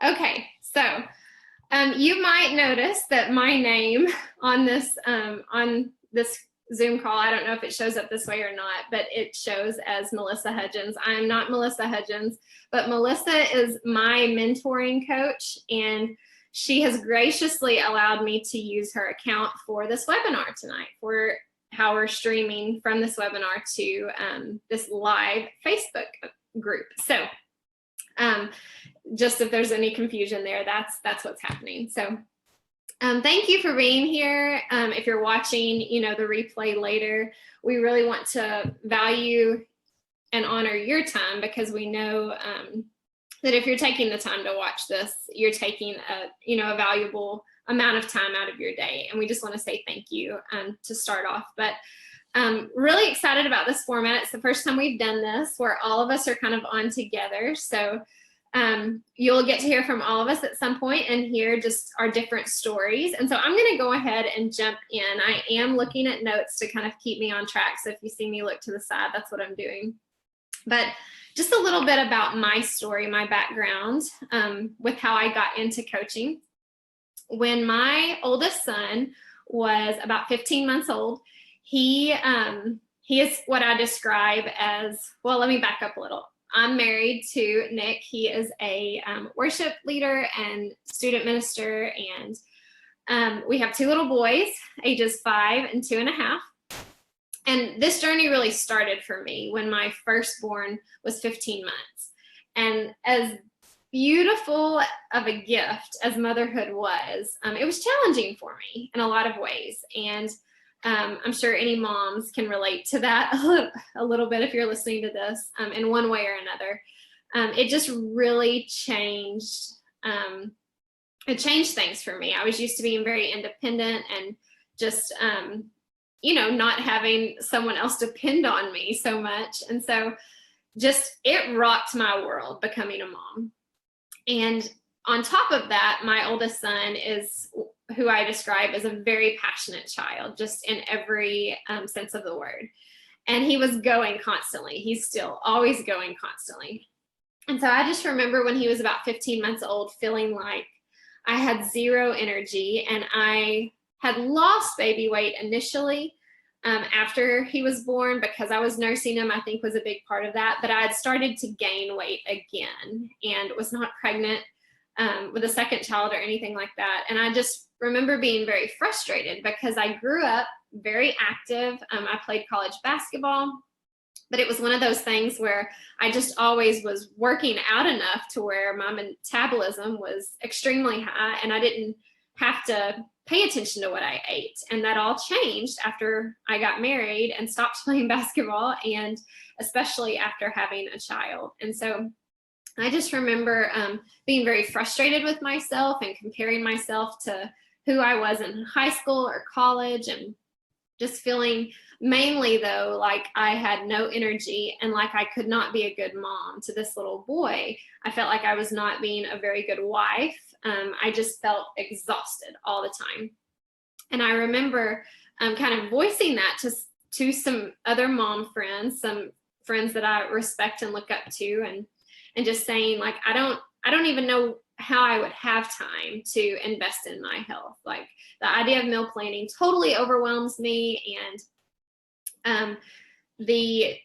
Okay, so you might notice that my name on this Zoom call, I don't know if it shows up this way or not, but it shows as Melissa Hudgens. I am not Melissa Hudgens, but Melissa is my mentoring coach, and she has graciously allowed me to use her account for this webinar tonight, for how we're streaming from this webinar to this live Facebook group. So just if there's any confusion there, that's what's happening. So thank you for being here. If you're watching, the replay later, we really want to value and honor your time, because we know that if you're taking the time to watch this, you're taking a valuable amount of time out of your day. And we just want to say thank you to start off. But really excited about this format. It's the first time we've done this where all of us are kind of on together. So you'll get to hear from all of us at some point and hear just our different stories. And so I'm going to go ahead and jump in. I am looking at notes to kind of keep me on track. So if you see me look to the side, that's what I'm doing. But just a little bit about my story, my background with how I got into coaching. When my oldest son was about 15 months old, he is what I describe as, well, let me back up a little. I'm married to Nick. He is a worship leader and student minister, and we have two little boys, ages 5 and 2.5. And this journey really started for me when my firstborn was 15 months. And as beautiful of a gift as motherhood was, it was challenging for me in a lot of ways. And I'm sure any moms can relate to that a little bit if you're listening to this in one way or another. It just really changed. It changed things for me. I was used to being very independent and just, not having someone else depend on me so much. And so just it rocked my world becoming a mom. And on top of that, my oldest son is who I describe as a very passionate child, just in every sense of the word. And he was going constantly. He's still always going constantly. And so I just remember when he was about 15 months old, feeling like I had zero energy, and I had lost baby weight initially after he was born, because I was nursing him, I think was a big part of that. But I had started to gain weight again and was not pregnant with a second child or anything like that. And I just remember being very frustrated because I grew up very active. I played college basketball, but it was one of those things where I just always was working out enough to where my metabolism was extremely high, and I didn't have to pay attention to what I ate. And that all changed after I got married and stopped playing basketball, and especially after having a child. And so I just remember being very frustrated with myself and comparing myself to who I was in high school or college, and just feeling mainly though like I had no energy and like I could not be a good mom to this little boy. I felt like I was not being a very good wife. I just felt exhausted all the time. And I remember kind of voicing that to some other mom friends, some friends that I respect and look up to, and just saying like, I don't even know how I would have time to invest in my health. Like the idea of meal planning totally overwhelms me, and the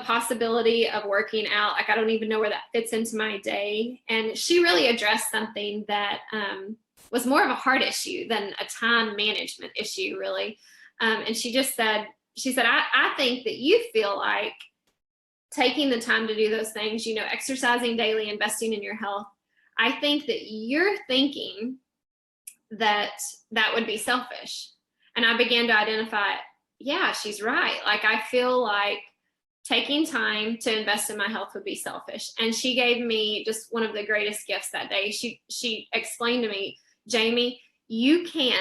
possibility of working out, like I don't even know where that fits into my day. And she really addressed something that was more of a heart issue than a time management issue, really. And she said, I think that you feel like taking the time to do those things, exercising daily, investing in your health, I think that you're thinking that would be selfish. And I began to identify, yeah, she's right. Like, I feel like taking time to invest in my health would be selfish. And she gave me just one of the greatest gifts that day. She explained to me, Jamie, you can't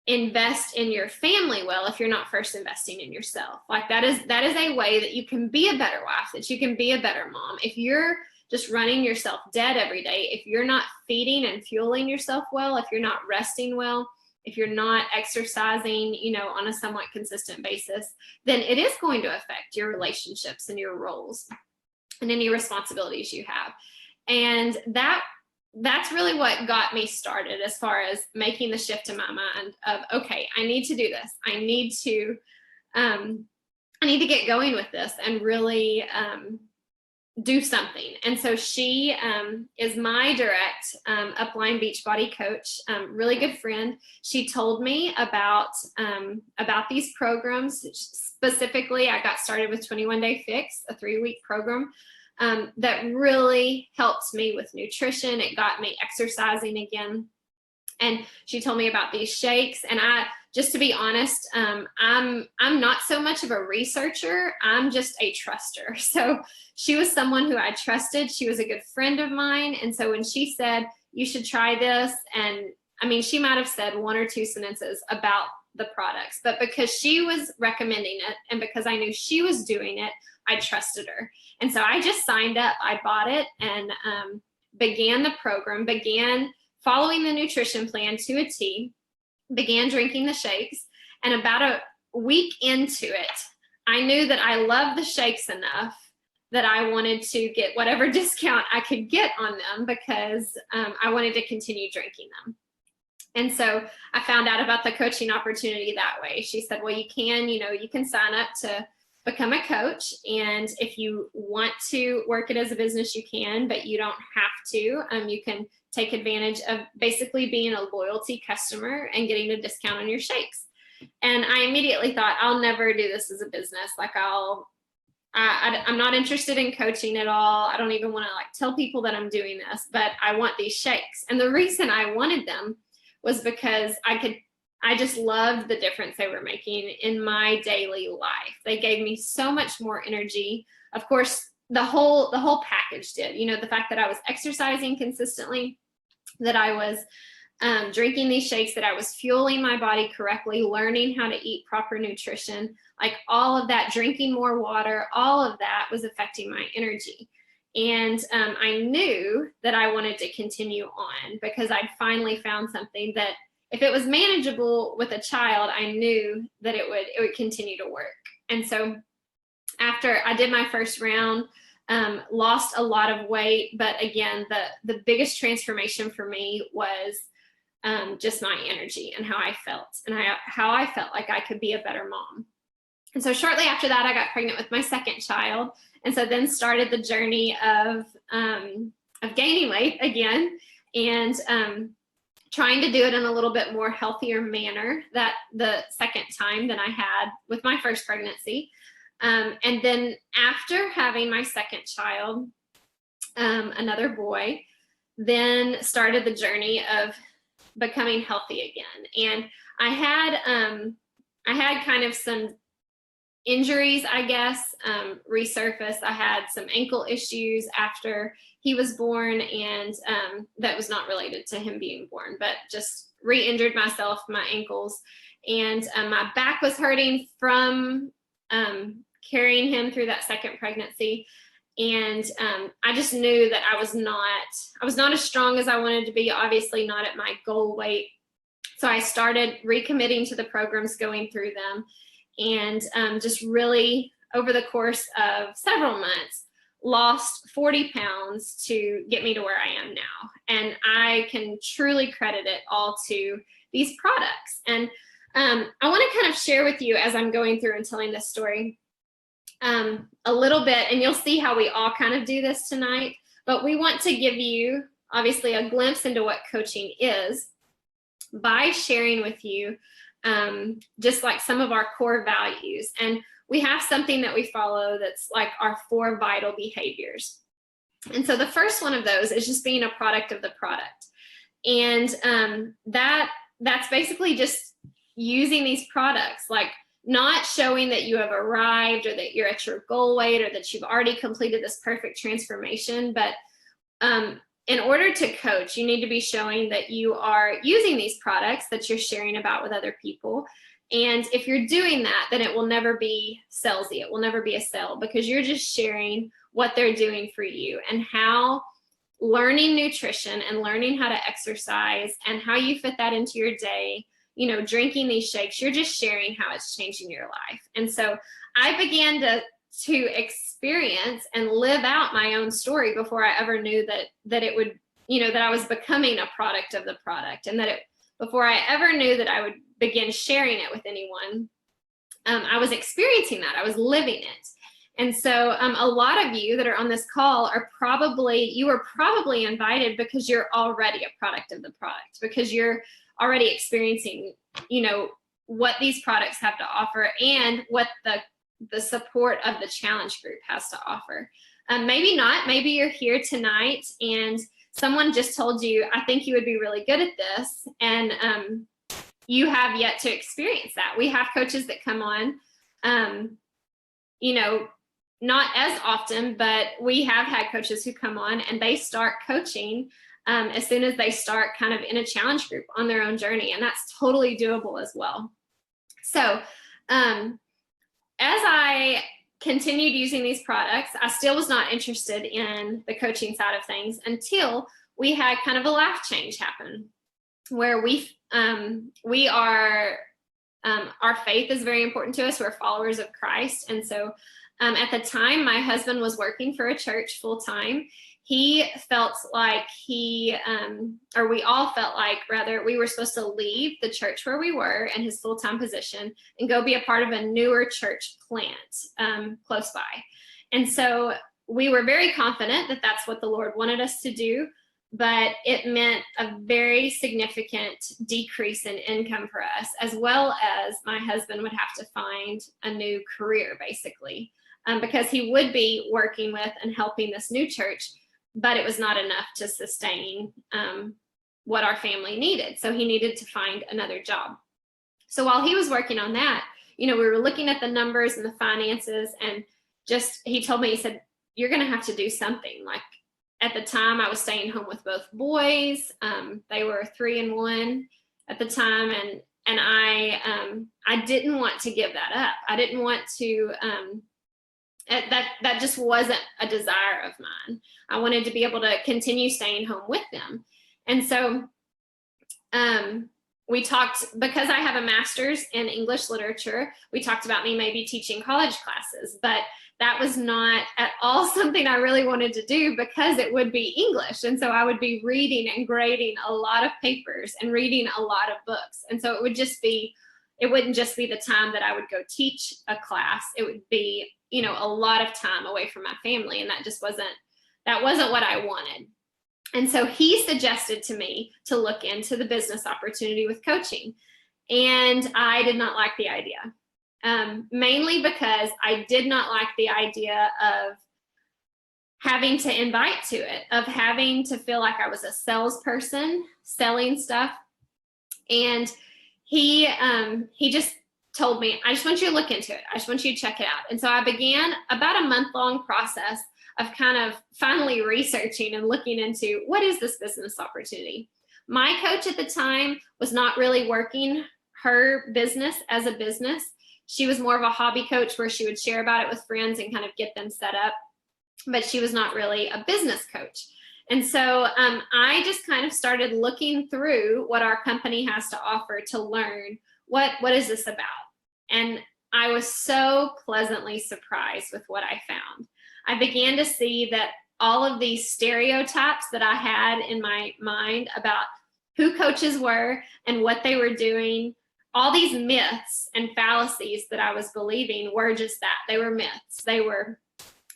invest in your family well if you're not first investing in yourself. Like that is a way that you can be a better wife, that you can be a better mom. If you're just running yourself dead every day, if you're not feeding and fueling yourself well, if you're not resting well, if you're not exercising, on a somewhat consistent basis, then it is going to affect your relationships and your roles and any responsibilities you have. And that's really what got me started as far as making the shift in my mind of, okay, I need to do this. I need to get going with this and really do something. And so she is my direct upline Beachbody coach, really good friend. She told me about these programs. Specifically, I got started with 21 Day Fix, a 3-week program that really helped me with nutrition. It got me exercising again. And she told me about these shakes. And just to be honest, I'm not so much of a researcher. I'm just a truster. So she was someone who I trusted. She was a good friend of mine. And so when she said, you should try this, and I mean, she might have said 1 or 2 sentences about the products, but because she was recommending it and because I knew she was doing it, I trusted her. And so I just signed up. I bought it and began the program, began following the nutrition plan to a T, began drinking the shakes. And about a week into it, I knew that I loved the shakes enough that I wanted to get whatever discount I could get on them because I wanted to continue drinking them. And so I found out about the coaching opportunity that way. She said, well, you can sign up to become a coach. And if you want to work it as a business, you can, but you don't have to. You can take advantage of basically being a loyalty customer and getting a discount on your shakes. And I immediately thought, I'll never do this as a business. Like I'm not interested in coaching at all. I don't even want to tell people that I'm doing this, but I want these shakes. And the reason I wanted them was because I just loved the difference they were making in my daily life. They gave me so much more energy. Of course, the whole package did. The fact that I was exercising consistently, that I was drinking these shakes, that I was fueling my body correctly, learning how to eat proper nutrition, all of that, drinking more water, all of that was affecting my energy. And I knew that I wanted to continue on because I'd finally found something that if it was manageable with a child, I knew that it would continue to work. And so after I did my first round, lost a lot of weight, but again, the biggest transformation for me was just my energy and how I felt and how I felt like I could be a better mom. And so shortly after that, I got pregnant with my second child. And so then started the journey of gaining weight again and trying to do it in a little bit more healthier manner that the second time than I had with my first pregnancy. And then after having my second child, another boy, then started the journey of becoming healthy again. And I had kind of some injuries, I guess, resurface. I had some ankle issues after he was born, and that was not related to him being born, but just re-injured myself, my ankles, and my back was hurting from carrying him through that second pregnancy. And I just knew that I was not as strong as I wanted to be, obviously not at my goal weight. So I started recommitting to the programs, going through them, and just really over the course of several months, lost 40 pounds to get me to where I am now. And I can truly credit it all to these products. And I want to kind of share with you as I'm going through and telling this story a little bit, and you'll see how we all kind of do this tonight, but we want to give you obviously a glimpse into what coaching is by sharing with you just some of our core values. And we have something that we follow that's our 4 vital behaviors. And so the first one of those is just being a product of the product. And that's basically just using these products, not showing that you have arrived or that you're at your goal weight or that you've already completed this perfect transformation. But in order to coach, you need to be showing that you are using these products that you're sharing about with other people. And if you're doing that, then it will never be salesy. It will never be a sale, because you're just sharing what they're doing for you and how learning nutrition and learning how to exercise and how you fit that into your day, drinking these shakes, you're just sharing how it's changing your life. And so I began to to experience and live out my own story before I ever knew that it would, that I was becoming a product of the product, and that before I ever knew that I would begin sharing it with anyone, I was experiencing that. I was living it. And so a lot of you that are on this call you were probably invited because you're already a product of the product, because you're already experiencing, what these products have to offer and what the support of the challenge group has to offer. Maybe not, maybe you're here tonight and someone just told you, I think you would be really good at this. And you have yet to experience that. We have coaches that come on, not as often, but we have had coaches who come on and they start coaching as soon as they start kind of in a challenge group on their own journey. And that's totally doable as well. So as I continued using these products, I still was not interested in the coaching side of things until we had kind of a life change happen, where our faith is very important to us. We're followers of Christ. And so at the time, my husband was working for a church full time. He felt like we all felt like, rather, we were supposed to leave the church where we were in his full-time position and go be a part of a newer church plant close by. And so we were very confident that that's what the Lord wanted us to do, but it meant a very significant decrease in income for us, as well as my husband would have to find a new career, basically, because he would be working with and helping this new church, but it was not enough to sustain what our family needed. So he needed to find another job. So while he was working on that, we were looking at the numbers and the finances, and he told me, he said, you're going to have to do something. Like, at the time, I was staying home with both boys. They were 3 and 1 at the time, and I didn't want to give that up. I didn't want to. That just wasn't a desire of mine. I wanted to be able to continue staying home with them. And so we talked, because I have a master's in English literature, we talked about me maybe teaching college classes, but that was not at all something I really wanted to do, because it would be English. And so I would be reading and grading a lot of papers and reading a lot of books. And so it wouldn't just be the time that I would go teach a class. It would be, a lot of time away from my family. And that wasn't what I wanted. And so he suggested to me to look into the business opportunity with coaching. And I did not like the idea, mainly because I did not like the idea of having to invite to it, of having to feel like I was a salesperson selling stuff. And he just told me, I just want you to look into it. I just want you to check it out. And so I began about a month-long process of kind of finally researching and looking into, what is this business opportunity? My coach at the time was not really working her business as a business. She was more of a hobby coach, where she would share about it with friends and kind of get them set up, but she was not really a business coach. And so I just kind of started looking through what our company has to offer to learn what is this about. And I was so pleasantly surprised with what I found. I began to see that all of these stereotypes that I had in my mind about who coaches were and what they were doing, all these myths and fallacies that I was believing were just that. They were myths. They were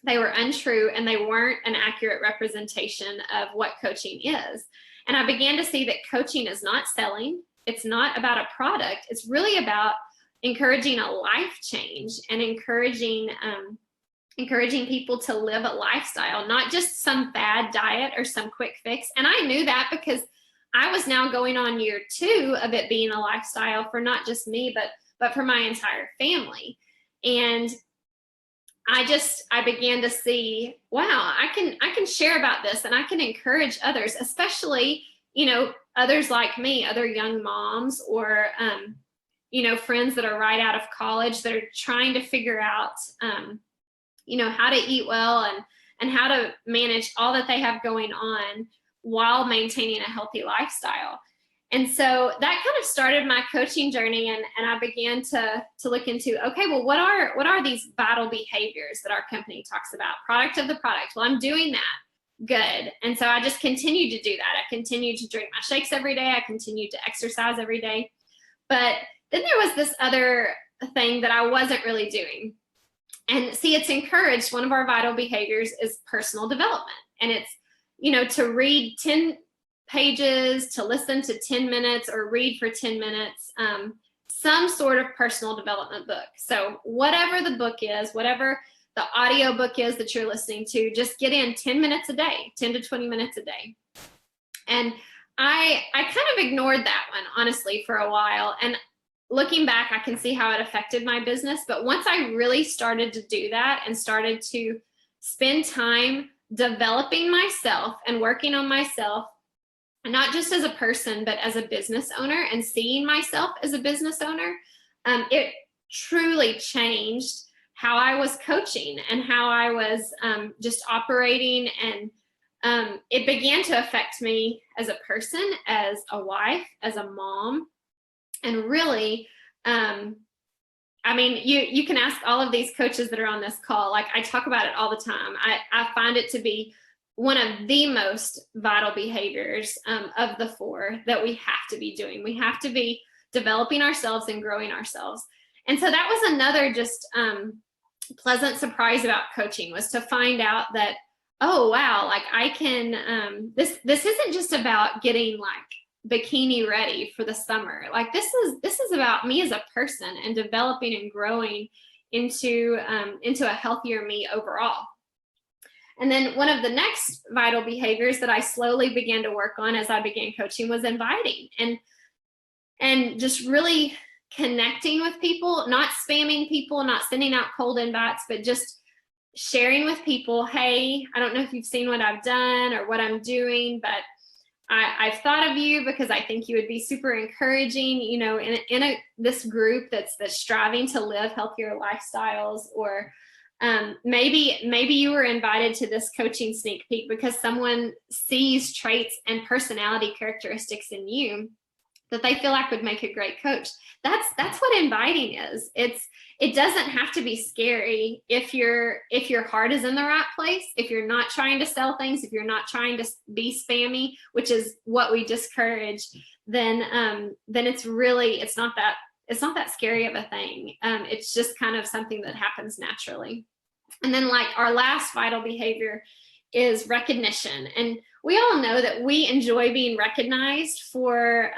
untrue, and they weren't an accurate representation of what coaching is. And I began to see that coaching is not selling. It's not about a product. It's really about encouraging a life change and encouraging people to live a lifestyle, not just some fad diet or some quick fix. And I knew that because I was now going on year 2 of it being a lifestyle for not just me, but for my entire family. And I began to see, wow, I can share about this, and I can encourage others, especially, others like me, other young moms, or, friends that are right out of college that are trying to figure out, how to eat well and how to manage all that they have going on while maintaining a healthy lifestyle. And so that kind of started my coaching journey, and I began to look into, okay, well, what are these vital behaviors that our company talks about? Product of the product. Well, I'm doing that. Good. And so I just continued to do that. I continued to drink my shakes every day. I continued to exercise every day. But then there was this other thing that I wasn't really doing. And see, it's encouraged. One of our vital behaviors is personal development. And it's, to read 10 pages, to listen to 10 minutes, or read for 10 minutes, some sort of personal development book. So whatever the book is, whatever the audio book is that you're listening to, just get in 10 minutes a day, 10 to 20 minutes a day. And I kind of ignored that one, honestly, for a while. And looking back, I can see how it affected my business. But once I really started to do that and started to spend time developing myself and working on myself, not just as a person, but as a business owner, and seeing myself as a business owner, it truly changed how I was coaching and how I was just operating. And it began to affect me as a person, as a wife, as a mom. And really, I mean, you can ask all of these coaches that are on this call. Like, I talk about it all the time. I find it to be one of the most vital behaviors of the 4 that we have to be doing. We have to be developing ourselves and growing ourselves. And so that was another just pleasant surprise about coaching, was to find out that, oh, wow, like I can, this isn't just about getting like bikini ready for the summer. Like this is about me as a person and developing and growing into a healthier me overall. And then one of the next vital behaviors that I slowly began to work on as I began coaching was inviting, and just really connecting with people, not spamming people, not sending out cold invites, but just sharing with people, hey, I don't know if you've seen what I've done or what I'm doing, but I've thought of you because I think you would be super encouraging, in this group that's striving to live healthier lifestyles. Or maybe you were invited to this coaching sneak peek because someone sees traits and personality characteristics in you that they feel like would make a great coach. That's what inviting is. It doesn't have to be scary if your heart is in the right place, if you're not trying to sell things, if you're not trying to be spammy, which is what we discourage, then it's not that scary of a thing. It's just kind of something that happens naturally. And then, like, our last vital behavior is recognition. And we all know that we enjoy being recognized for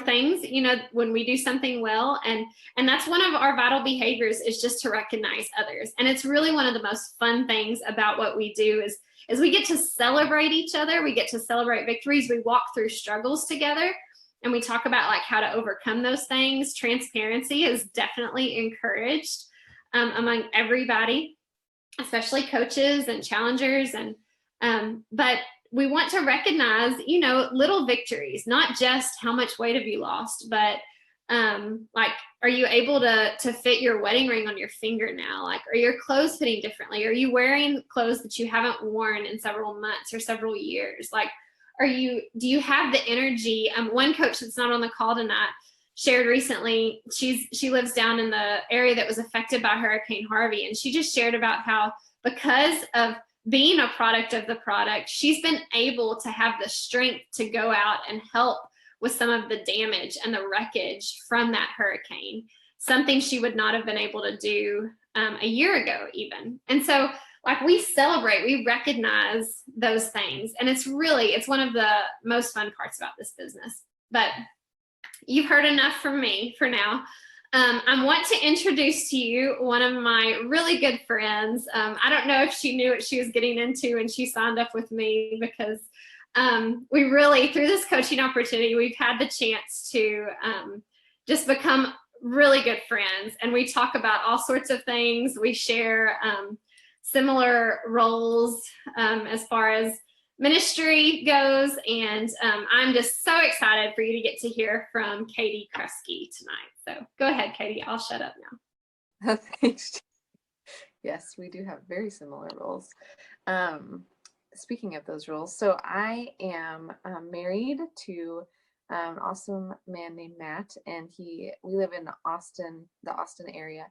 things, when we do something well. And that's one of our vital behaviors, is just to recognize others. And it's really one of the most fun things about what we do is we get to celebrate each other. We get to celebrate victories. We walk through struggles together, and we talk about like how to overcome those things. Transparency is definitely encouraged among everybody, especially coaches and challengers. But we want to recognize, little victories, not just how much weight have you lost, but like, are you able to fit your wedding ring on your finger now? Like, are your clothes fitting differently? Are you wearing clothes that you haven't worn in several months or several years? Like, do you have the energy? One coach that's not on the call tonight shared recently, she lives down in the area that was affected by Hurricane Harvey. And she just shared about how, because of being a product of the product, she's been able to have the strength to go out and help with some of the damage and the wreckage from that hurricane, something she would not have been able to do a year ago even. And so, like, we celebrate, we recognize those things. And it's one of the most fun parts about this business. But you've heard enough from me for now. I want to introduce to you one of my really good friends. I don't know if she knew what she was getting into when she signed up with me, because we really, through this coaching opportunity, we've had the chance to just become really good friends. And we talk about all sorts of things. We share similar roles as far as ministry goes. And I'm just so excited for you to get to hear from Katie Kresge tonight. So go ahead, Katie. I'll shut up now. Thanks. Yes, we do have very similar roles. Speaking of those roles, so I am married to an awesome man named Matt, and we live in Austin, the Austin area.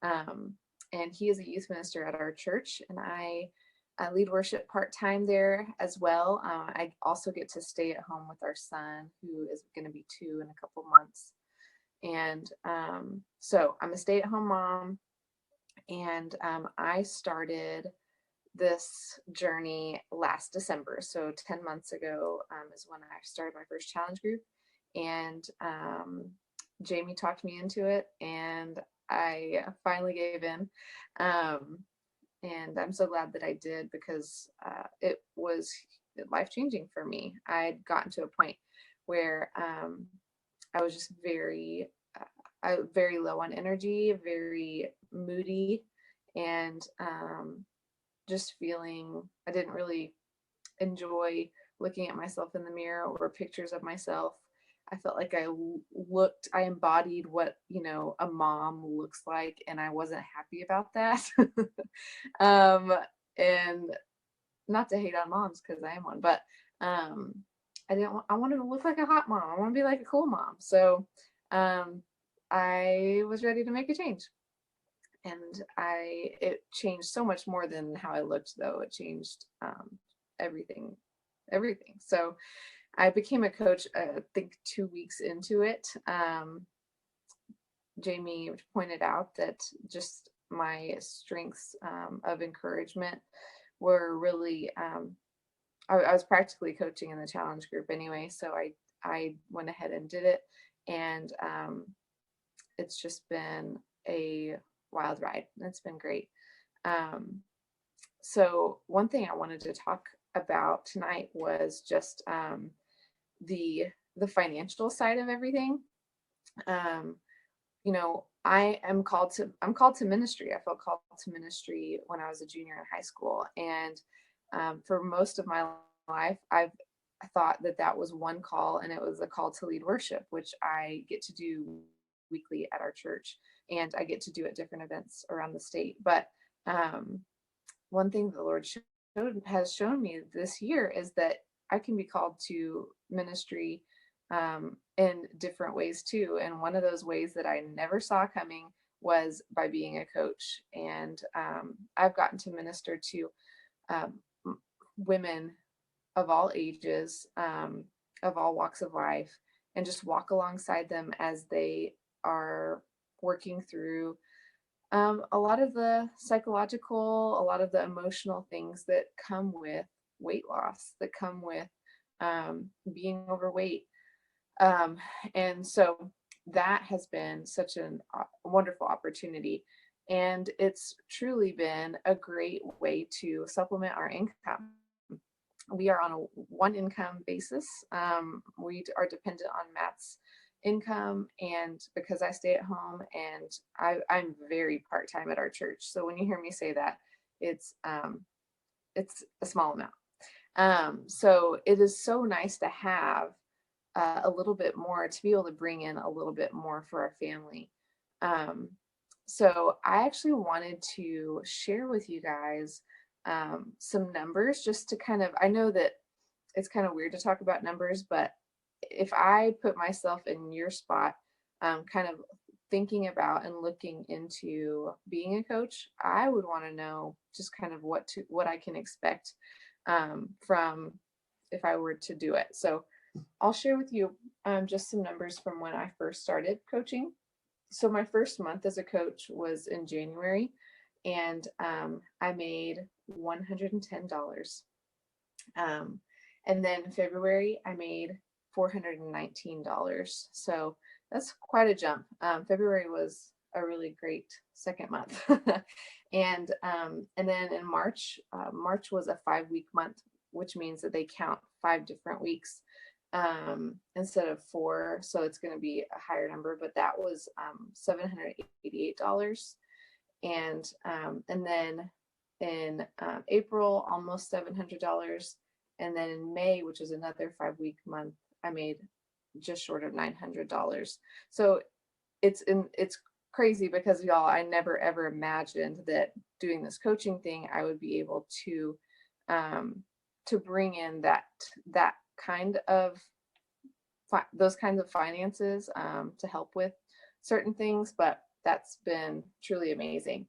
And he is a youth minister at our church, and I lead worship part-time there as well. I also get to stay at home with our son, who is going to be 2 in a couple months. And so I'm a stay-at-home mom, and I started this journey last December. So 10 months ago is when I started my first challenge group. And Jamie talked me into it, and I finally gave in. And I'm so glad that I did, because it was life-changing for me. I'd gotten to a point where I was just very low on energy, very moody, and just feeling I didn't really enjoy looking at myself in the mirror or pictures of myself. I felt like I embodied what, a mom looks like, and I wasn't happy about that. And not to hate on moms, because I am one, but I wanted to look like a hot mom. I want to be like a cool mom. So I was ready to make a change. And it changed so much more than how I looked, though. It changed everything. So I became a coach, I think 2 weeks into it. Jamie pointed out that just my strengths of encouragement were really, I was practically coaching in the challenge group anyway. So I went ahead and did it. And it's just been a wild ride. It's been great. So one thing I wanted to talk about tonight was just the financial side of everything. I'm called to ministry. I felt called to ministry when I was a junior in high school, and for most of my life, I thought that was one call, and it was a call to lead worship, which I get to do weekly at our church, and I get to do at different events around the state. But one thing the Lord has shown me this year is that I can be called to ministry in different ways too. And one of those ways that I never saw coming was by being a coach. And I've gotten to minister to women of all ages, of all walks of life, and just walk alongside them as they are working through a lot of the psychological, a lot of the emotional things that come with weight loss, that come with being overweight. And so that has been such a wonderful opportunity. And it's truly been a great way to supplement our income. We are on a one income basis. We are dependent on Matt's income, and because I stay at home, and I'm very part-time at our church. So when you hear me say that, it's a small amount. So it is so nice to have a little bit more, to be able to bring in a little bit more for our family. So I actually wanted to share with you guys some numbers, just to I know that it's kind of weird to talk about numbers, but if I put myself in your spot, kind of thinking about and looking into being a coach, I would want to know just kind of what I can expect from if I were to do it. So I'll share with you just some numbers from when I first started coaching. So my first month as a coach was in January, and I made $110. And then in February, I made $419. So that's quite a jump. February was a really great second month. And then in March, March was a 5-week month, which means that they count 5 different weeks instead of 4. So it's going to be a higher number, but that was $788. And then in April, almost $700. And then in May, which is another 5-week month, I made just short of $900. So it's crazy, because y'all, I never ever imagined that doing this coaching thing, I would be able to bring in that kind of those kinds of finances to help with certain things, but that's been truly amazing.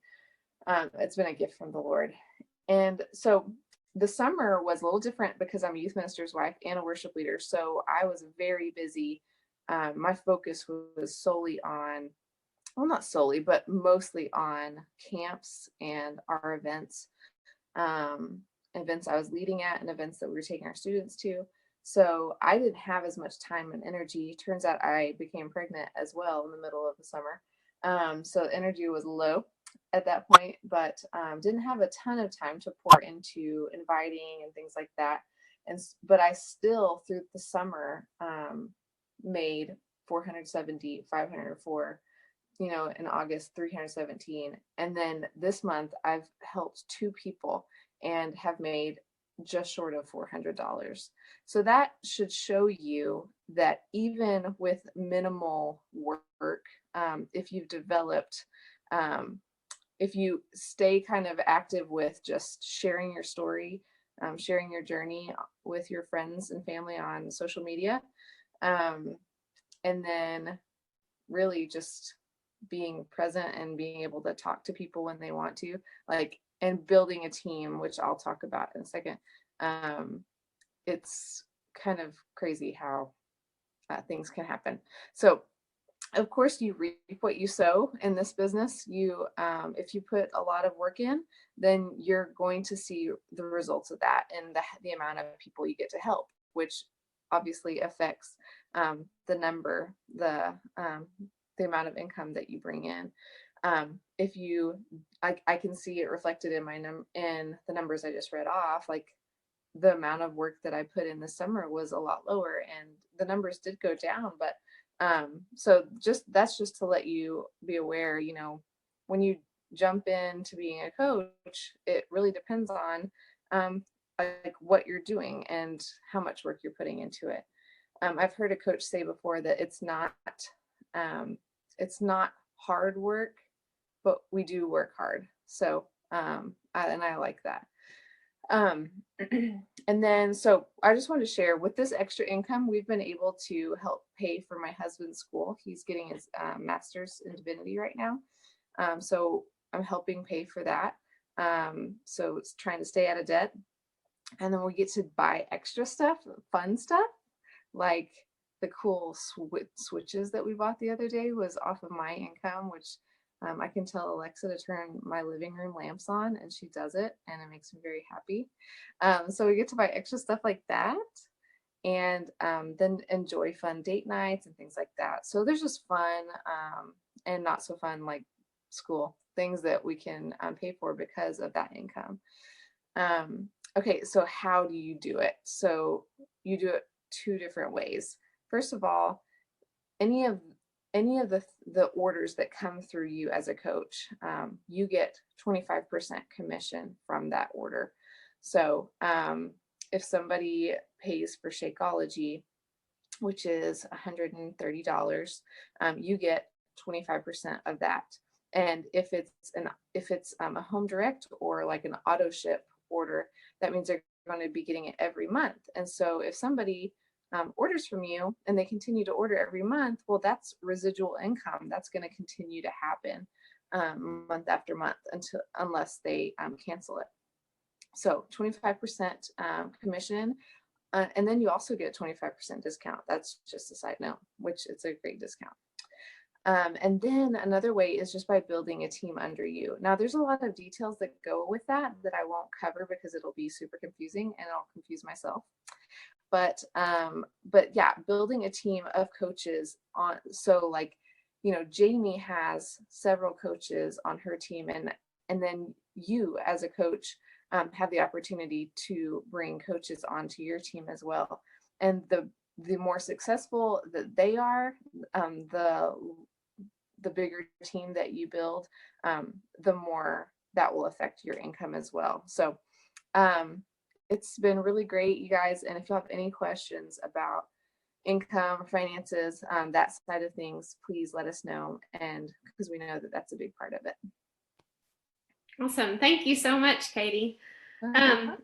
It's been a gift from the Lord. And so the summer was a little different because I'm a youth minister's wife and a worship leader. So I was very busy. My focus was solely on, well, not solely, but mostly on camps and our events, events I was leading at and events that we were taking our students to. So I didn't have as much time and energy. Turns out I became pregnant as well in the middle of the summer. So energy was low at that point, but didn't have a ton of time to pour into inviting and things like that. But I still through the summer made 470, 504, in August, 317. And then this month I've helped 2 people and have made just short of $400. So that should show you that even with minimal work, if you've developed, if you stay kind of active with just sharing your story, sharing your journey with your friends and family on social media, and then really just being present and being able to talk to people when they want to, and building a team, which I'll talk about in a second. It's kind of crazy how things can happen. So of course you reap what you sow in this business. If you put a lot of work in, then you're going to see the results of that and the amount of people you get to help, which obviously affects the number, the amount of income that you bring in. I can see it reflected in in the numbers I just read off. Like the amount of work that I put in this summer was a lot lower, and the numbers did go down. But so that's just to let you be aware. When you jump into being a coach, it really depends on like what you're doing and how much work you're putting into it. I've heard a coach say before that it's not hard work, but we do work hard. So, and I like that. And then, so I just wanted to share with this extra income, we've been able to help pay for my husband's school. He's getting his master's in divinity right now. So I'm helping pay for that. So it's trying to stay out of debt. And then we get to buy extra stuff, fun stuff, like the cool switches that we bought the other day was off of my income, which I can tell Alexa to turn my living room lamps on, and she does it, and it makes me very happy. So we get to buy extra stuff like that, and then enjoy fun date nights and things like that. So there's just fun and not so fun, like school things that we can pay for because of that income. Okay, so how do you do it? So you do it 2 different ways. First of all, any of the orders that come through you as a coach, you get 25% commission from that order. So if somebody pays for Shakeology, which is $130, you get 25% of that. And if it's a home direct or like an auto ship order, that means they're going to be getting it every month. And so if somebody orders from you and they continue to order every month, well, that's residual income. That's going to continue to happen month after month unless they cancel it. So 25% commission. And then you also get a 25% discount. That's just a side note, which it's a great discount. And then another way is just by building a team under you. Now, there's a lot of details that go with that I won't cover because it'll be super confusing and I'll confuse myself. But yeah, building a team of coaches on. So like, Jamie has several coaches on her team, and then you as a coach have the opportunity to bring coaches onto your team as well. And the more successful that they are, the bigger team that you build, the more that will affect your income as well. So it's been really great, you guys. And if you have any questions about income, finances, that side of things, please let us know. And because we know that that's a big part of it. Awesome. Thank you so much, Katie.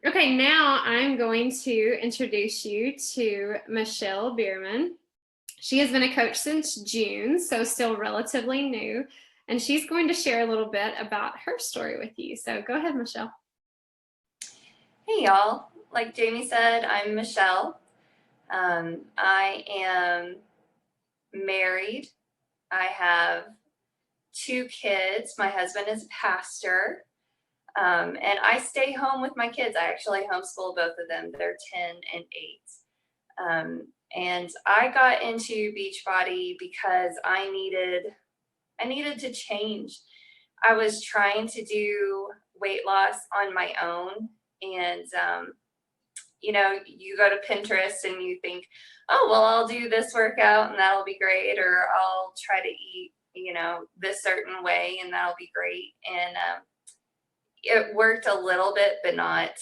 Okay, now I'm going to introduce you to Michelle Bierman. She has been a coach since June, so still relatively new. And she's going to share a little bit about her story with you. So go ahead, Michelle. Hey, y'all. Like Jamie said, I'm Michelle. I am married. I have 2 kids. My husband is a pastor. And I stay home with my kids. I actually homeschool both of them. They're 10 and 8. And I got into Beachbody because I needed to change. I was trying to do weight loss on my own, and you go to Pinterest and you think, oh, well, I'll do this workout and that'll be great, or I'll try to eat, this certain way and that'll be great. And it worked a little bit, but not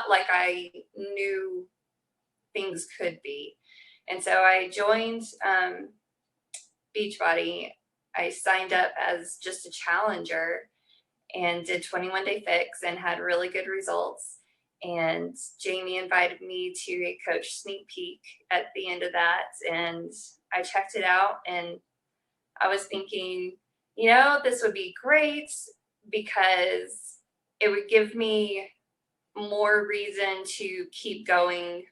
like I knew things could be. And so I joined Beachbody. I signed up as just a challenger and did 21-day fix and had really good results. And Jamie invited me to a coach sneak peek at the end of that. And I checked it out and I was thinking, this would be great because it would give me more reason to keep going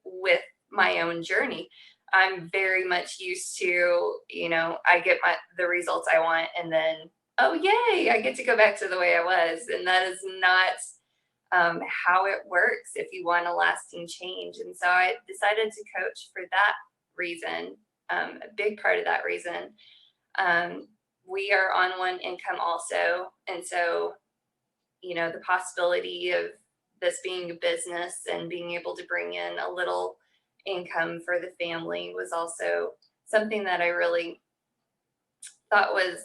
with my own journey. I'm very much used to, I get the results I want and then, oh, yay, I get to go back to the way I was. And that is not how it works if you want a lasting change. And so I decided to coach for that reason, a big part of that reason. We are on one income also. And so, the possibility of this being a business and being able to bring in a little income for the family was also something that I really thought was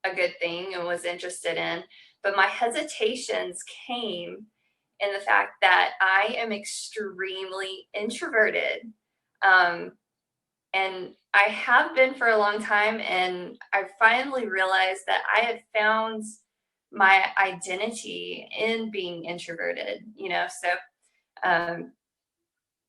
a good thing and was interested in. But my hesitations came in the fact that I am extremely introverted. And I have been for a long time. And I finally realized that I had found my identity in being introverted, So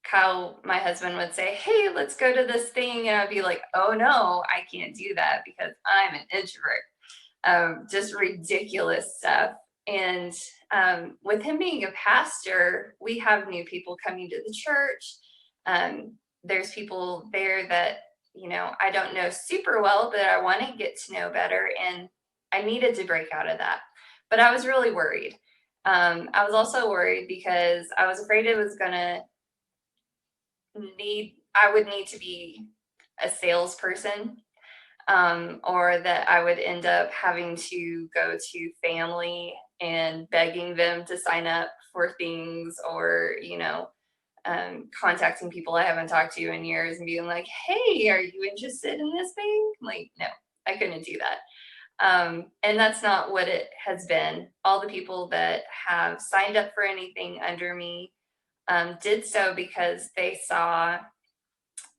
Kyle, my husband, would say, hey, let's go to this thing. And I'd be like, oh no, I can't do that because I'm an introvert. Just ridiculous stuff. And with him being a pastor, we have new people coming to the church. There's people there that, I don't know super well, but I want to get to know better. And I needed to break out of that. But I was really worried. I was also worried because I was afraid it was going to I would need to be a salesperson, or that I would end up having to go to family and begging them to sign up for things, or, contacting people I haven't talked to in years and being like, hey, are you interested in this thing? Like, no, I couldn't do that. And that's not what it has been. All the people that have signed up for anything under me did so because they saw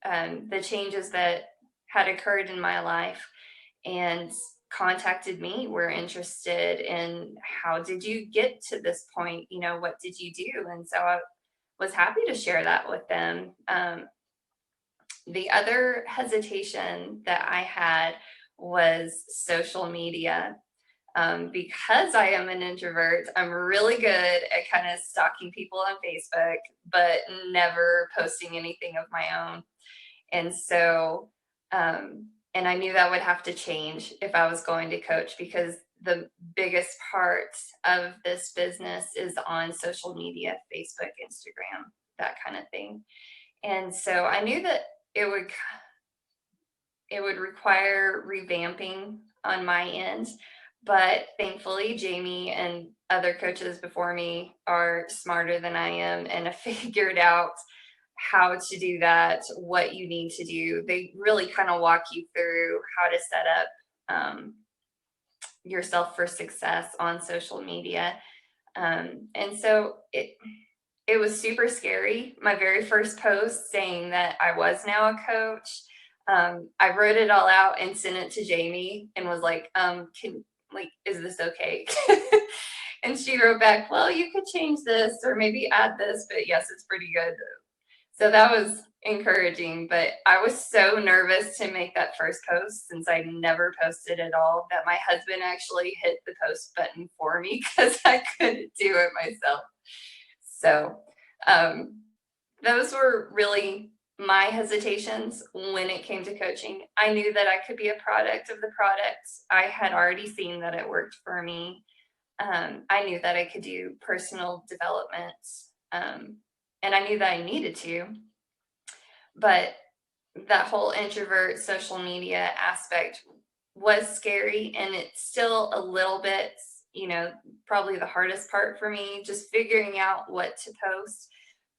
the changes that had occurred in my life and contacted me, were interested in how did you get to this point? What did you do? And so I was happy to share that with them. The other hesitation that I had was social media. Because I am an introvert, I'm really good at kind of stalking people on Facebook, but never posting anything of my own. And so, and I knew that would have to change if I was going to coach, because the biggest part of this business is on social media, Facebook, Instagram, that kind of thing. And so I knew that it would require revamping on my end. But thankfully, Jamie and other coaches before me are smarter than I am and have figured out how to do that, what you need to do. They really kind of walk you through how to set up yourself for success on social media. And so it was super scary. My very first post saying that I was now a coach, I wrote it all out and sent it to Jamie and was like, is this okay? And she wrote back, well, you could change this or maybe add this, but yes, it's pretty good. So that was encouraging, but I was so nervous to make that first post since I never posted at all that my husband actually hit the post button for me because I couldn't do it myself. So those were really my hesitations when it came to coaching. I knew that I could be a product of the products. I had already seen that it worked for me. I knew that I could do personal development, and I knew that I needed to. But that whole introvert social media aspect was scary, and it's still a little bit, probably the hardest part for me, just figuring out what to post.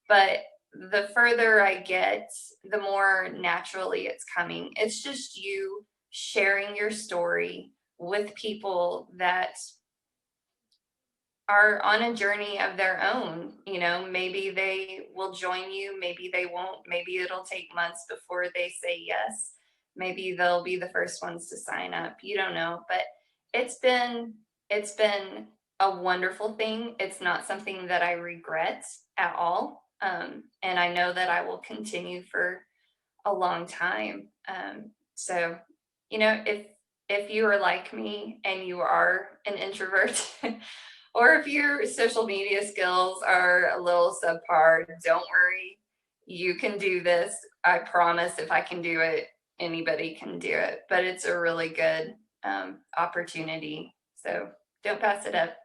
But the further I get, the more naturally it's coming. It's just you sharing your story with people that are on a journey of their own. Maybe they will join you, maybe they won't, maybe it'll take months before they say yes, maybe they'll be the first ones to sign up. You don't know, but it's been a wonderful thing. It's not something that I regret at all. And I know that I will continue for a long time. So, if you are like me and you are an introvert, or if your social media skills are a little subpar, don't worry. You can do this. I promise if I can do it, anybody can do it. But it's a really good opportunity. So don't pass it up.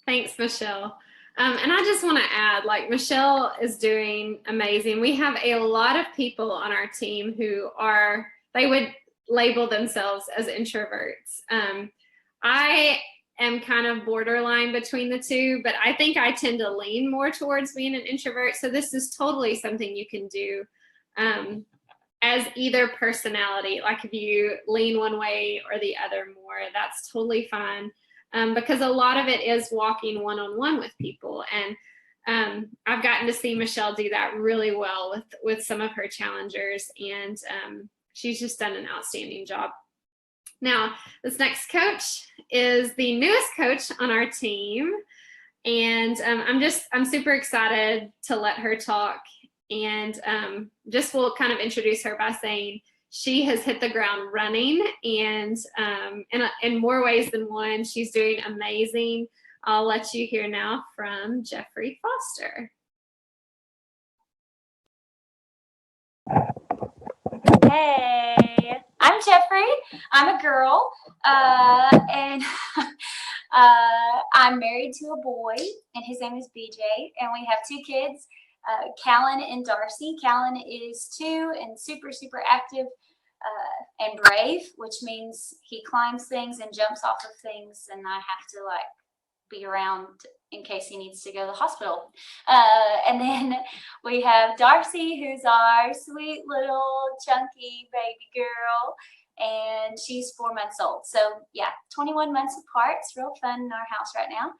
Thanks, Michelle. And I just want to add, like, Michelle is doing amazing. We have a lot of people on our team who they would label themselves as introverts. I am kind of borderline between the two, but I think I tend to lean more towards being an introvert. So this is totally something you can do as either personality. Like if you lean one way or the other more, that's totally fine. Because a lot of it is walking one-on-one with people. And I've gotten to see Michelle do that really well with some of her challengers. And she's just done an outstanding job. Now, this next coach is the newest coach on our team. And I'm super excited to let her talk. And just will kind of introduce her by saying, she has hit the ground running, and in more ways than one, she's doing amazing. I'll let you hear now from Jeffrey Foster. Hey, I'm Jeffrey. I'm a girl, and I'm married to a boy, and his name is BJ, and we have two kids, Callan and Darcy. Callan is 2 and super, super active and brave, which means he climbs things and jumps off of things, and I have to be around in case he needs to go to the hospital. And then we have Darcy, who's our sweet little chunky baby girl, and she's 4 months old. So yeah, 21 months apart. It's real fun in our house right now.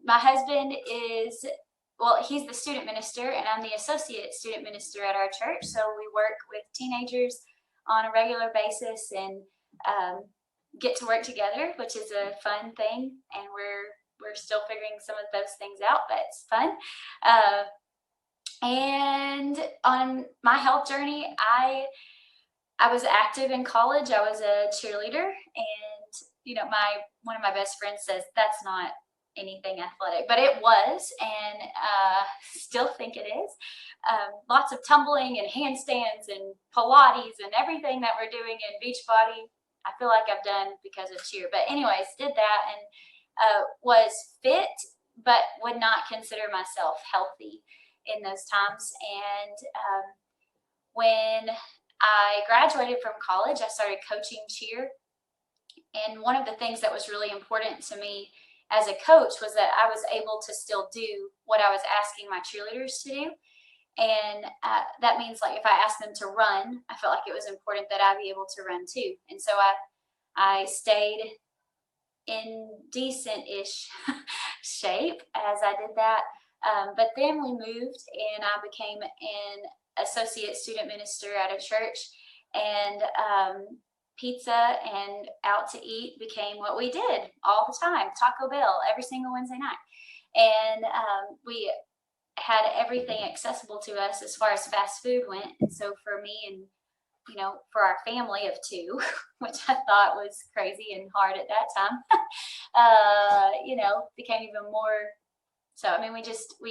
My husband is, he's the student minister, and I'm the associate student minister at our church. So we work with teenagers on a regular basis and get to work together, which is a fun thing. And we're still figuring some of those things out, but it's fun. And on my health journey, I was active in college. I was a cheerleader, and one of my best friends says that's not anything athletic, but it was, and still think it is. Lots of tumbling and handstands and Pilates and everything that we're doing in Beachbody, I feel like I've done because of cheer. But anyways, did that and was fit, but would not consider myself healthy in those times. And when I graduated from college, I started coaching cheer. And one of the things that was really important to me as a coach was that I was able to still do what I was asking my cheerleaders to do. And that means if I asked them to run, I felt like it was important that I be able to run too. And so I stayed in decent-ish shape as I did that. But then we moved, and I became an associate student minister at a church, and pizza and out to eat became what we did all the time. Taco Bell every single Wednesday night. And we had everything accessible to us as far as fast food went. And so for me and, you know, for our family of 2, which I thought was crazy and hard at that time, you know, became even more. So, I mean, we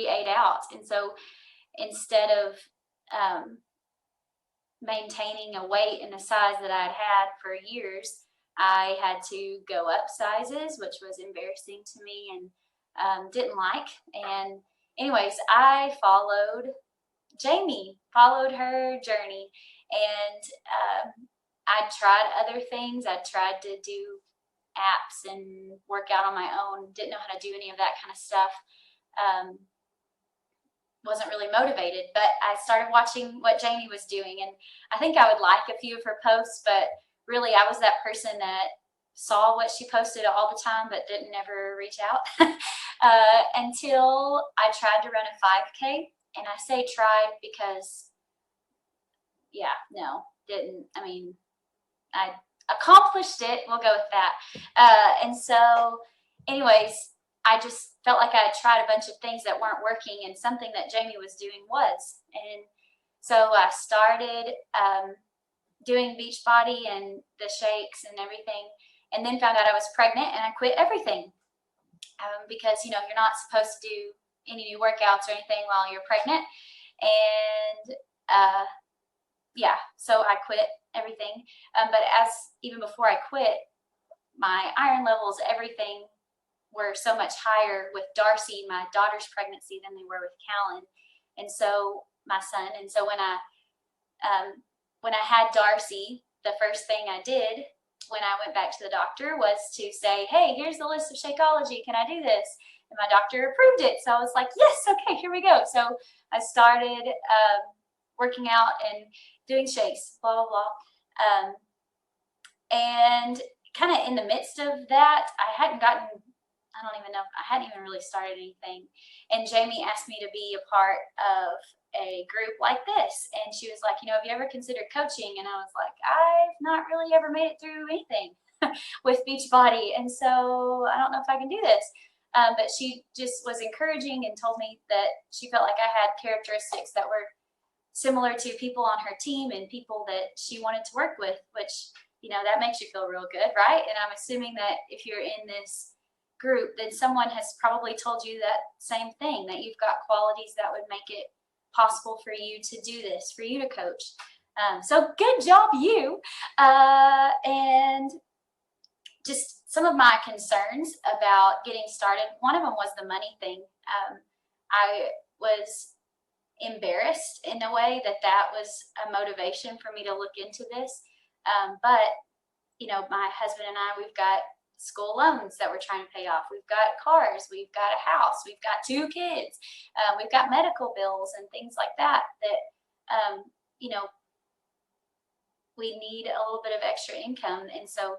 ate out. And so instead of maintaining a weight and a size that I'd had for years, I had to go up sizes, which was embarrassing to me and didn't like. And anyways, I followed Jamie, followed her journey, and I tried other things. I tried to do apps and work out on my own. Didn't know how to do any of that kind of stuff. Wasn't really motivated, but I started watching what Jamie was doing, and I think I would like a few of her posts, but really I was that person that saw what she posted all the time but didn't ever reach out until I tried to run a 5K. And I say tried because I mean, I accomplished it, we'll go with that. And so anyways, I just felt like I had tried a bunch of things that weren't working, and something that Jamie was doing was. And so I started doing Beachbody and the shakes and everything, and then found out I was pregnant, and I quit everything because, you know, you're not supposed to do any new workouts or anything while you're pregnant. And so I quit everything. But even before I quit, my iron levels, everything, were so much higher with Darcy, my daughter's pregnancy, than they were with Callan, and so my son. And so when I had Darcy, the first thing I did when I went back to the doctor was to say, hey, here's the list of Shakeology. Can I do this? And my doctor approved it. So I was like, yes, okay, here we go. So I started working out and doing shakes, blah, blah, blah. And kind of in the midst of that, I hadn't even really started anything. And Jamie asked me to be a part of a group like this. And she was like, you know, have you ever considered coaching? And I was like, I've not really ever made it through anything with Beachbody. And so I don't know if I can do this. But she just was encouraging and told me that she felt like I had characteristics that were similar to people on her team and people that she wanted to work with, which, you know, that makes you feel real good, right? And I'm assuming that if you're in this group, then someone has probably told you that same thing, that you've got qualities that would make it possible for you to do this, for you to coach. So good job, you. And just some of my concerns about getting started, one of them was the money thing. I was embarrassed in a way that was a motivation for me to look into this. But, you know, my husband and I, we've got school loans that we're trying to pay off. We've got cars, we've got a house, we've got 2 kids, we've got medical bills and things like that, you know, we need a little bit of extra income. And so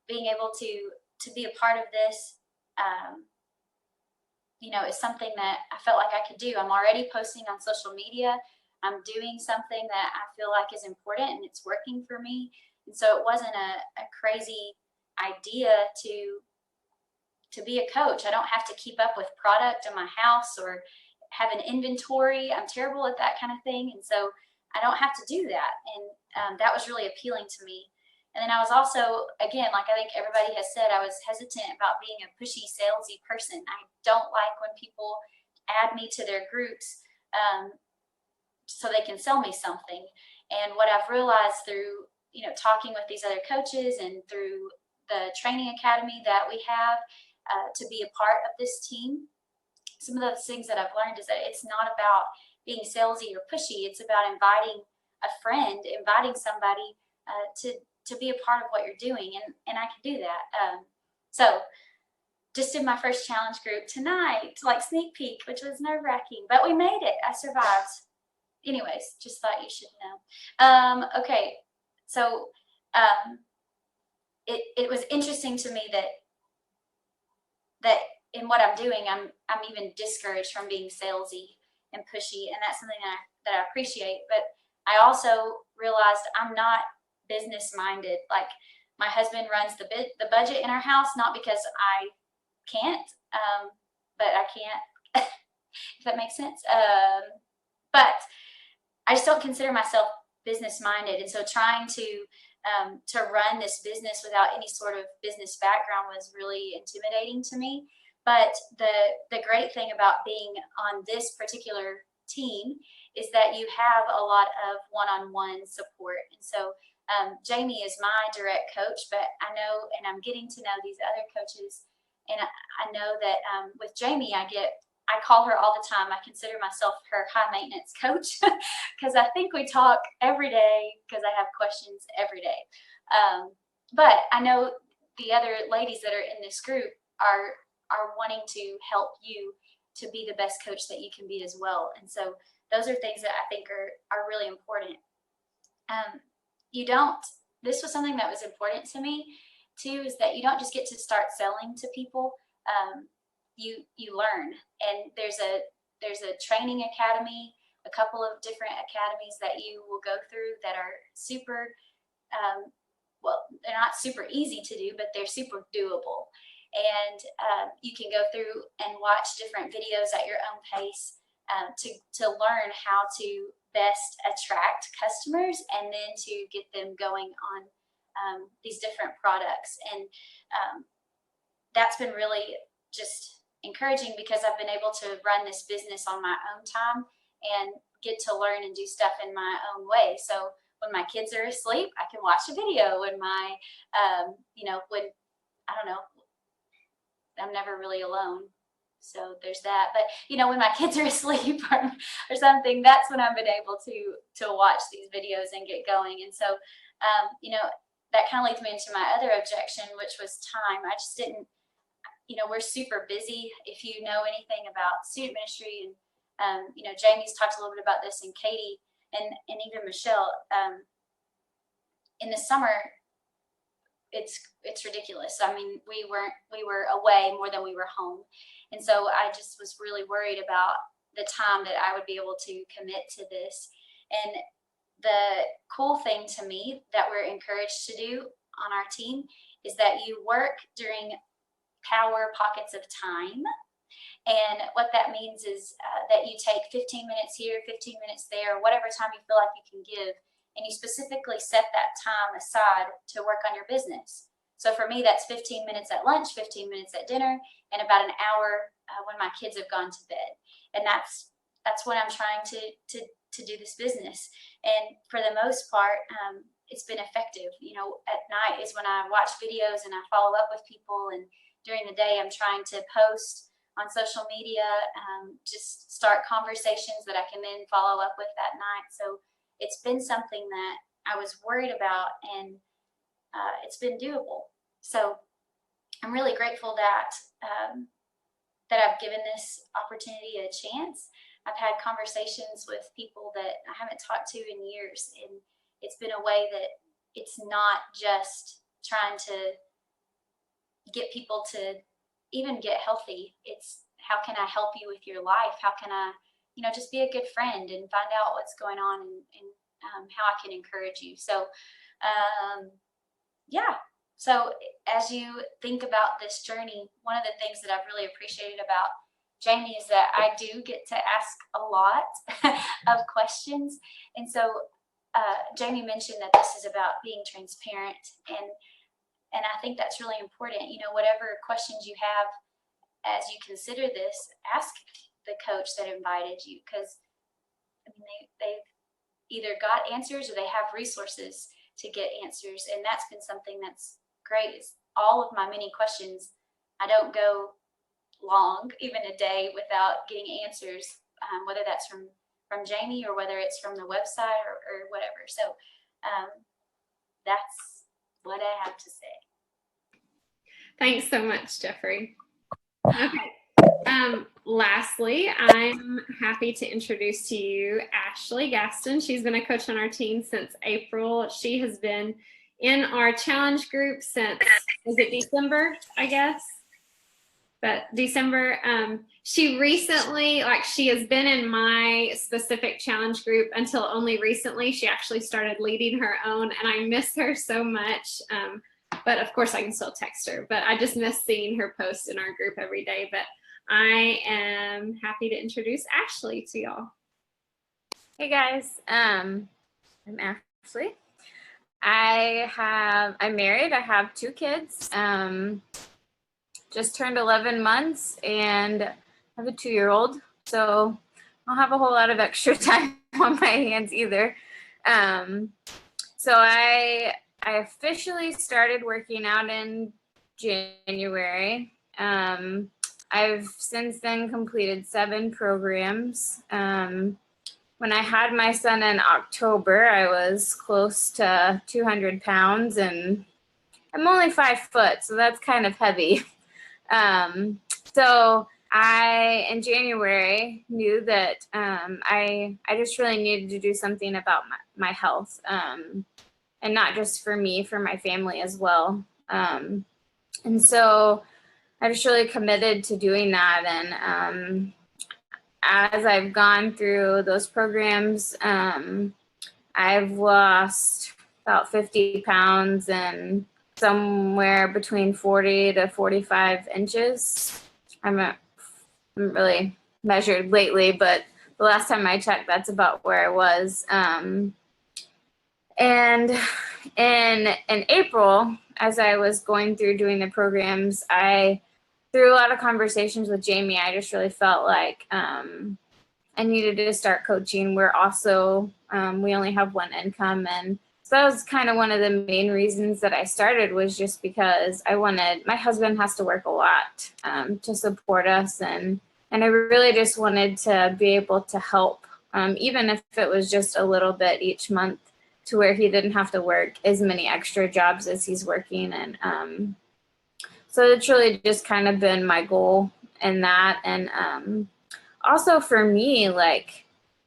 being able to be a part of this, you know, is something that I felt like I could do. I'm already posting on social media. I'm doing something that I feel like is important and it's working for me. And so it wasn't a crazy idea to be a coach. I don't have to keep up with product in my house or have an inventory. I'm terrible at that kind of thing. And so I don't have to do that. And that was really appealing to me. And then I was also, again, like I think everybody has said, I was hesitant about being a pushy, salesy person. I don't like when people add me to their groups so they can sell me something. And what I've realized through, you know, talking with these other coaches and through the training academy that we have to be a part of this team, some of those things that I've learned is that it's not about being salesy or pushy. It's about inviting a friend, inviting somebody to be a part of what you're doing. And I can do that. So just did my first challenge group tonight, like sneak peek, which was nerve-wracking, but we made it. I survived. Anyways, just thought you should know. Okay, so it was interesting to me that in what I'm doing, I'm even discouraged from being salesy and pushy, and that's something that I appreciate. But I also realized I'm not business minded. Like my husband runs the budget in our house, not because I can't, but I can't. if that makes sense. But I just don't consider myself business minded. And so trying to run this business without any sort of business background was really intimidating to me. But the great thing about being on this particular team is that you have a lot of one-on-one support. And so Jamie is my direct coach, but I know, and I'm getting to know these other coaches, and I know that with Jamie, I call her all the time. I consider myself her high maintenance coach because I think we talk every day because I have questions every day. But I know the other ladies that are in this group are wanting to help you to be the best coach that you can be as well. And so those are things that I think are really important. This was something that was important to me too, is that you don't just get to start selling to people. You learn, and there's a training academy, a couple of different academies that you will go through that are super, well, they're not super easy to do, but they're super doable. And you can go through and watch different videos at your own pace to learn how to best attract customers and then to get them going on these different products. And that's been really just encouraging because I've been able to run this business on my own time and get to learn and do stuff in my own way. So when my kids are asleep, I can watch a video. When my, when, I don't know, I'm never really alone. So there's that. But, when my kids are asleep or something, that's when I've been able to watch these videos and get going. And so, that kind of leads me into my other objection, which was time. I just didn't, we're super busy. If you know anything about student ministry, and, Jamie's talked a little bit about this, and Katie and even Michelle, in the summer, it's ridiculous. I mean, we were away more than we were home. And so I just was really worried about the time that I would be able to commit to this. And the cool thing to me that we're encouraged to do on our team is that you work during power pockets of time. And what that means is that you take 15 minutes here, 15 minutes there, whatever time you feel like you can give, and you specifically set that time aside to work on your business. So for me, that's 15 minutes at lunch, 15 minutes at dinner, and about an hour when my kids have gone to bed. And that's when I'm trying to do this business. And for the most part, it's been effective. At night is when I watch videos and I follow up with people, and during the day, I'm trying to post on social media, just start conversations that I can then follow up with that night. So it's been something that I was worried about, and it's been doable. So I'm really grateful that I've given this opportunity a chance. I've had conversations with people that I haven't talked to in years, and it's been a way that it's not just trying to get people to even get healthy. It's how can I help you with your life? How can I, just be a good friend and find out what's going on and how I can encourage you. So, So as you think about this journey, one of the things that I've really appreciated about Jamie is that I do get to ask a lot of questions. And so Jamie mentioned that this is about being transparent, and I think that's really important. Whatever questions you have as you consider this, ask the coach that invited you, because they've either got answers or they have resources to get answers. And that's been something that's great. Is all of my many questions, I don't go long, even a day, without getting answers, whether that's from Jamie or whether it's from the website or whatever. So that's what I have to say. Thanks so much, Jeffrey. Okay. Lastly, I'm happy to introduce to you Ashley Gaston. She's been a coach on our team since April. She has been in our challenge group since, was it December, I guess? But December, she recently, she has been in my specific challenge group until only recently. She actually started leading her own, and I miss her so much. But of course I can still text her, but I just miss seeing her post in our group every day. But I am happy to introduce Ashley to y'all. Hey guys, I'm Ashley. I'm married. I have 2 kids. Just turned 11 months and I have a 2-year-old. So I don't have a whole lot of extra time on my hands either. So I officially started working out in January. I've since then completed 7 programs. When I had my son in October, I was close to 200 pounds, and I'm only 5 foot, so that's kind of heavy. So I, in January, knew that I just really needed to do something about my health, and not just for me, for my family as well. And so I just really committed to doing that. And as I've gone through those programs, I've lost about 50 pounds and somewhere between 40 to 45 inches. I haven't really measured lately, but the last time I checked, that's about where I was. And in April, as I was going through doing the programs, through a lot of conversations with Jamie, I just really felt like I needed to start coaching. We're also, we only have one income. And so that was kind of one of the main reasons that I started, was just because my husband has to work a lot to support us. And I really just wanted to be able to help, even if it was just a little bit each month, to where he didn't have to work as many extra jobs as he's working. And so it's really just kind of been my goal in that. And also for me, like,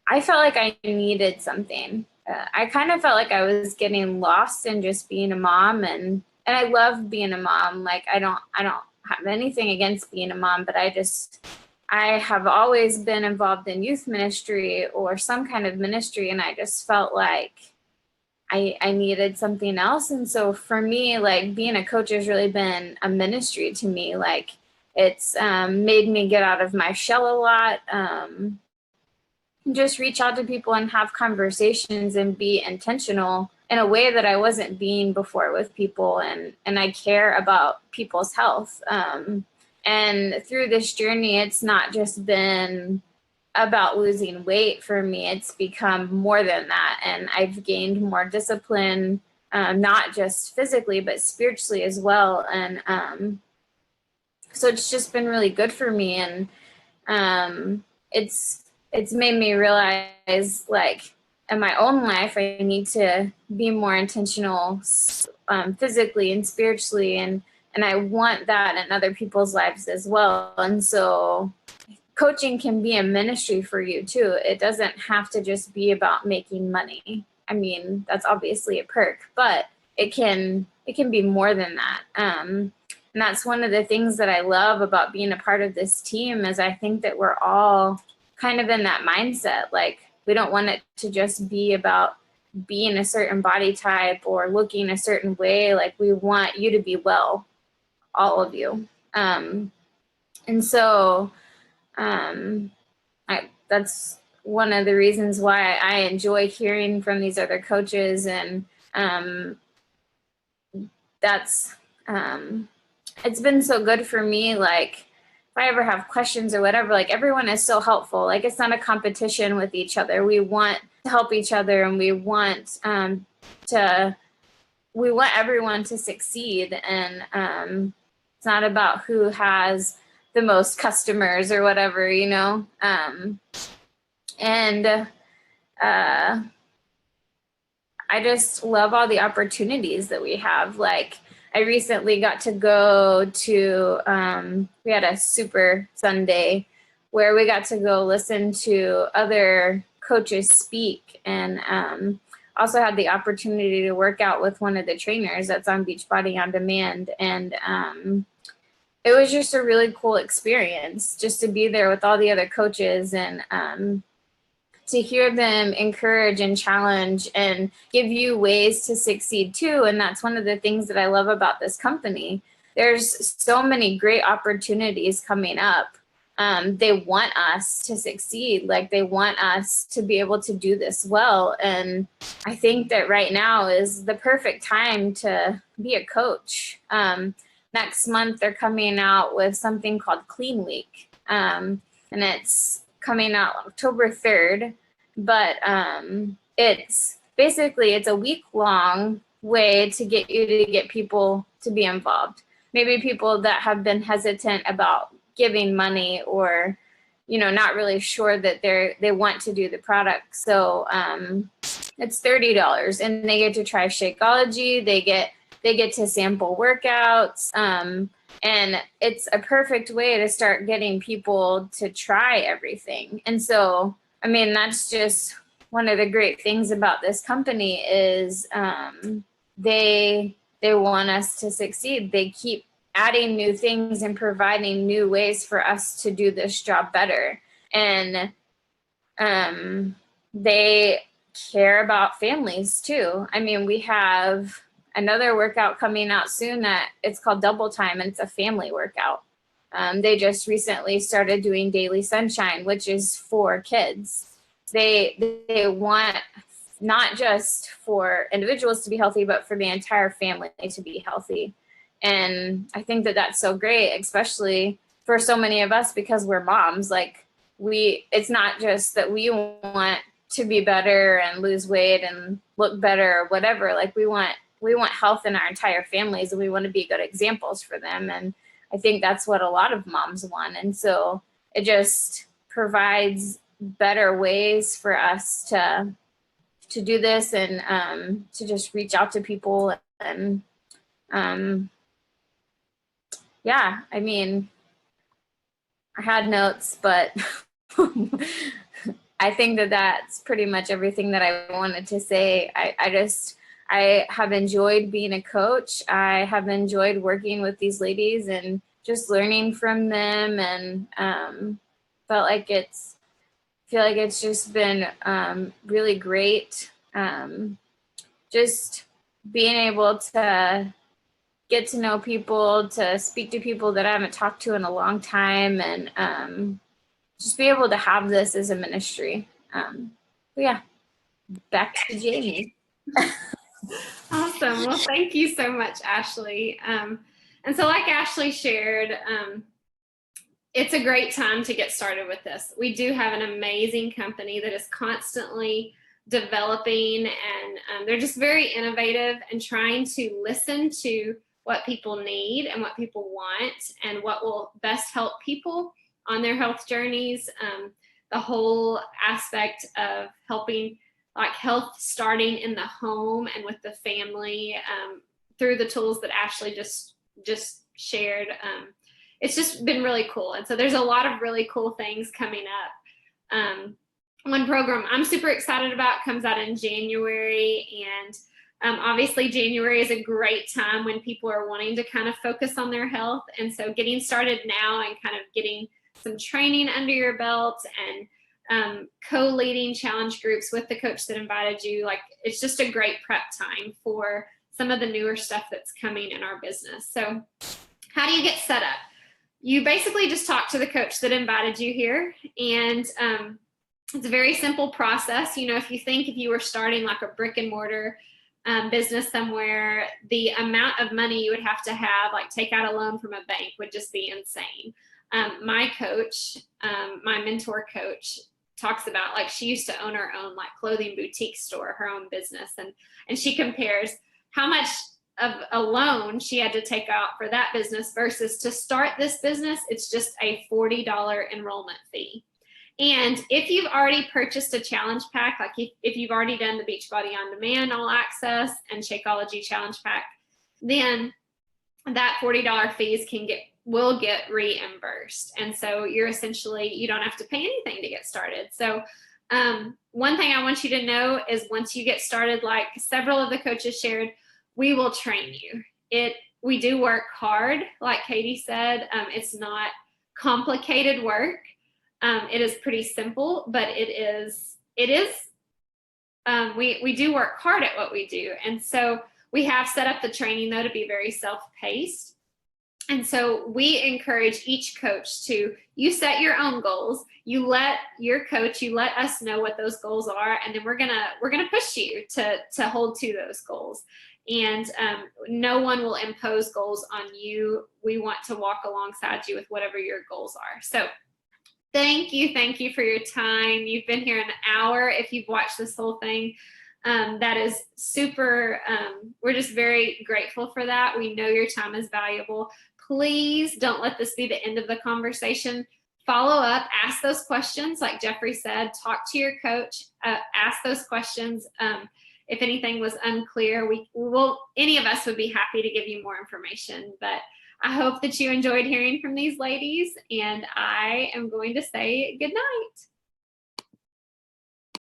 I felt like I needed something. I kind of felt like I was getting lost in just being a mom, and I love being a mom. Like, I don't have anything against being a mom, but I have always been involved in youth ministry or some kind of ministry, and I just felt like I needed something else. And so for me, like, being a coach has really been a ministry to me. Like, it's made me get out of my shell a lot, just reach out to people and have conversations and be intentional in a way that I wasn't being before with people. And I care about people's health. And through this journey, it's not just been about losing weight for me. It's become more than that. And I've gained more discipline, not just physically, but spiritually as well. And so it's just been really good for me. And it's made me realize, like, in my own life, I need to be more intentional physically and spiritually. And I want that in other people's lives as well. And so coaching can be a ministry for you too. It doesn't have to just be about making money. I mean, that's obviously a perk, but it can be more than that. And that's one of the things that I love about being a part of this team, is I think that we're all kind of in that mindset. Like, we don't want it to just be about being a certain body type or looking a certain way. Like, we want you to be well, all of you. And so that's one of the reasons why I enjoy hearing from these other coaches. And that's it's been so good for me. Like, if I ever have questions or whatever, like, everyone is so helpful. Like, it's not a competition with each other. We want to help each other, and we want everyone to succeed. And it's not about who has the most customers or whatever, you know. And I just love all the opportunities that we have. Like, I recently got to go to, we had a super Sunday where we got to go listen to other coaches speak, and also had the opportunity to work out with one of the trainers that's on Beachbody On Demand. And it was just a really cool experience just to be there with all the other coaches, and to hear them encourage and challenge and give you ways to succeed too. And that's one of the things that I love about this company. There's so many great opportunities coming up. they want us to succeed. Like they want us to be able to do this well. And I think that right now is the perfect time to be a coach. Next month, they're coming out with something called Clean Week. And it's coming out October 3rd. But it's basically, it's a week-long way to get you to get people to be involved. Maybe people that have been hesitant about giving money, or not really sure that they want to do the product. So it's $30, and they get to try Shakeology. They get to sample workouts, and it's a perfect way to start getting people to try everything. And so I mean, that's just one of the great things about this company is they want us to succeed. They keep adding new things and providing new ways for us to do this job better. And they care about families too. I mean, we have another workout coming out soon that it's called Double Time, and it's a family workout. They just recently started doing Daily Sunshine, which is for kids. They want not just for individuals to be healthy, but for the entire family to be healthy. And I think that that's so great, especially for so many of us, because we're moms. Like it's not just that we want to be better and lose weight and look better or whatever. Like we want health in our entire families, and we want to be good examples for them. And I think that's what a lot of moms want. And so it just provides better ways for us to do this, and to just reach out to people. And yeah, I mean, I had notes, but I think that that's pretty much everything that I wanted to say. I have enjoyed being a coach. I have enjoyed working with these ladies and just learning from them, and feel like it's just been really great. Just being able to get to know people, to speak to people that I haven't talked to in a long time, and just be able to have this as a ministry. But yeah, back to Jamie. Awesome. Well, thank you so much, Ashley. And so like Ashley shared, it's a great time to get started with this. We do have an amazing company that is constantly developing, and they're just very innovative and trying to listen to what people need and what people want and what will best help people on their health journeys. The whole aspect of helping, like health starting in the home and with the family, through the tools that Ashley just shared. It's just been really cool. And so there's a lot of really cool things coming up. One program I'm super excited about comes out in January, and obviously January is a great time when people are wanting to kind of focus on their health. And so getting started now and kind of getting some training under your belt, and co-leading challenge groups with the coach that invited you, like it's just a great prep time for some of the newer stuff that's coming in our business. So how do you get set up? You basically just talk to the coach that invited you here, and it's a very simple process. If you were starting like a brick and mortar business somewhere, the amount of money you would have to have, like take out a loan from a bank, would just be insane. My coach, my mentor coach, talks about, like, she used to own her own like clothing boutique store, her own business, and she compares how much of a loan she had to take out for that business versus to start this business. It's just a $40 enrollment fee. And if you've already purchased a challenge pack, like if you've already done the Beachbody On Demand All Access and Shakeology Challenge Pack, then that $40 fees will get reimbursed. And so you don't have to pay anything to get started. So one thing I want you to know is, once you get started, like several of the coaches shared, we will train you. We do work hard, like Katie said. It's not complicated work. It is pretty simple, but we do work hard at what we do. And so we have set up the training though to be very self-paced. And so we encourage each coach to, you set your own goals, you let your coach, you let us know what those goals are, and then we're gonna push you to hold to those goals. And no one will impose goals on you. We want to walk alongside you with whatever your goals are. So thank you for your time. You've been here an hour. If you've watched this whole thing, that is super. We're just very grateful for that. We know your time is valuable. Please don't let this be the end of the conversation. Follow up, ask those questions, like Jeffrey said, talk to your coach, ask those questions. If anything was unclear, we will, any of us would be happy to give you more information. But I hope that you enjoyed hearing from these ladies, and I am going to say good night.